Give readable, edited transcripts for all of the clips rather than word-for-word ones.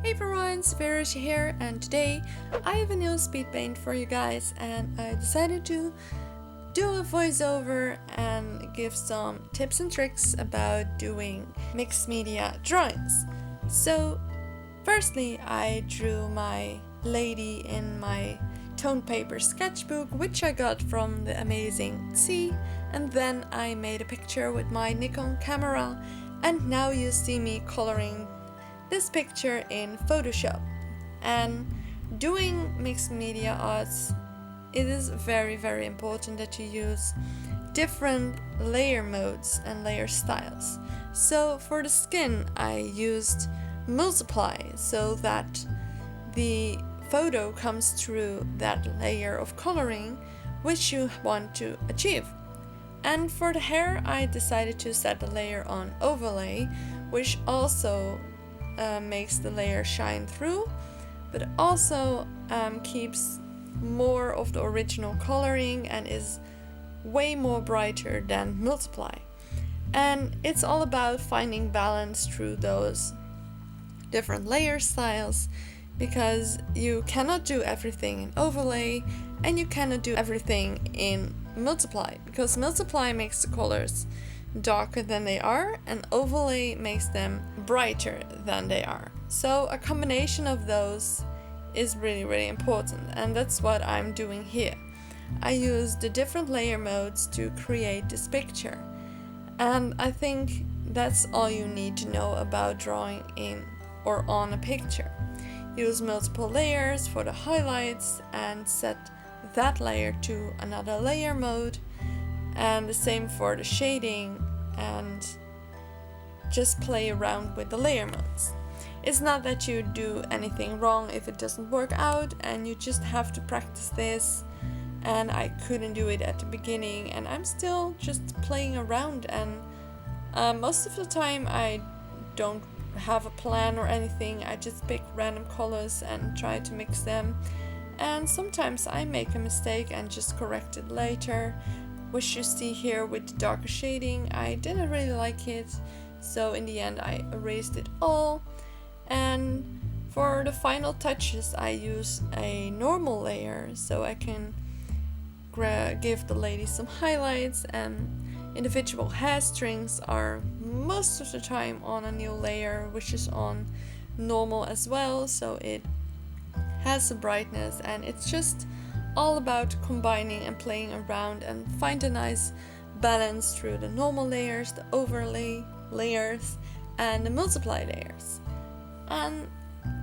Hey everyone, Severity here, and today I have a new speed paint for you guys, and I decided to do a voiceover and give some tips and tricks about doing mixed media drawings. So firstly, I drew my lady in my tone paper sketchbook, which I got from the amazing C, and then I made a picture with my Nikon camera, and now you see me coloring this picture in Photoshop. And doing mixed media arts, it is very important that you use different layer modes and layer styles. So for the skin I used multiply so that the photo comes through that layer of coloring which you want to achieve. And for the hair I decided to set the layer on overlay, which also makes the layer shine through, but also keeps more of the original coloring and is way more brighter than multiply. And it's all about finding balance through those different layer styles, because you cannot do everything in overlay and you cannot do everything in multiply, because multiply makes the colors darker than they are and overlay makes them brighter than they are. So a combination of those is really important, and that's what I'm doing here. I use the different layer modes to create this picture, and I think that's all you need to know about drawing in or on a picture. Use multiple layers for the highlights and set that layer to another layer mode, and the same for the shading, and just play around with the layer modes. It's not that you do anything wrong if it doesn't work out, and you just have to practice this. And I couldn't do it at the beginning, and I'm still just playing around, and most of the time I don't have a plan or anything. I just pick random colors and try to mix them, and sometimes I make a mistake and just correct it later, which you see here with the darker shading. I didn't really like it, so in the end I erased it all. And for the final touches I use a normal layer so I can give the lady some highlights, and individual hair strings are most of the time on a new layer, which is on normal as well, so it has a brightness, and it's just all about combining and playing around and find a nice balance through the normal layers, the overlay layers, and the multiply layers. And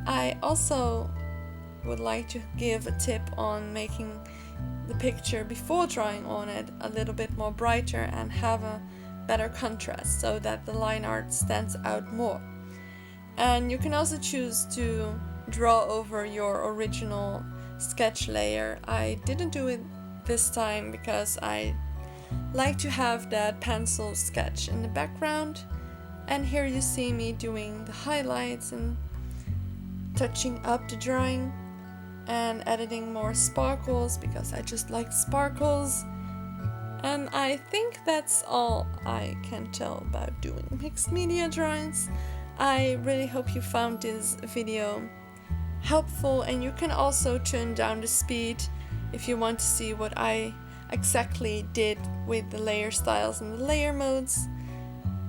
I also would like to give a tip on making the picture before drawing on it a little bit more brighter and have a better contrast so that the line art stands out more. And you can also choose to draw over your original sketch layer. I didn't do it this time because I like to have that pencil sketch in the background, and here you see me doing the highlights and touching up the drawing and editing more sparkles because I just like sparkles. And I think that's all I can tell about doing mixed media drawings. I really hope you found this video helpful, and you can also turn down the speed if you want to see what I exactly did with the layer styles and the layer modes.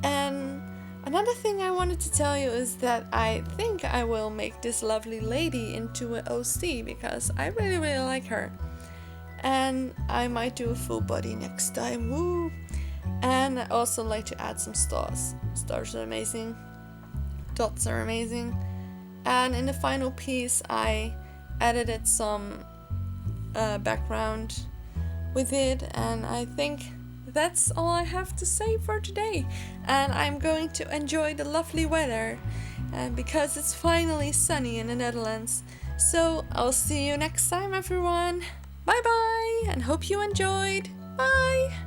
And another thing I wanted to tell you is that I think I will make this lovely lady into an OC because I really like her, and I might do a full body next time. Woo! And I also like to add some stars. Stars are amazing, dots are amazing. And in the final piece I edited some background with it, and I think that's all I have to say for today. And I'm going to enjoy the lovely weather because it's finally sunny in the Netherlands. So I'll see you next time, everyone. Bye bye, and hope you enjoyed. Bye!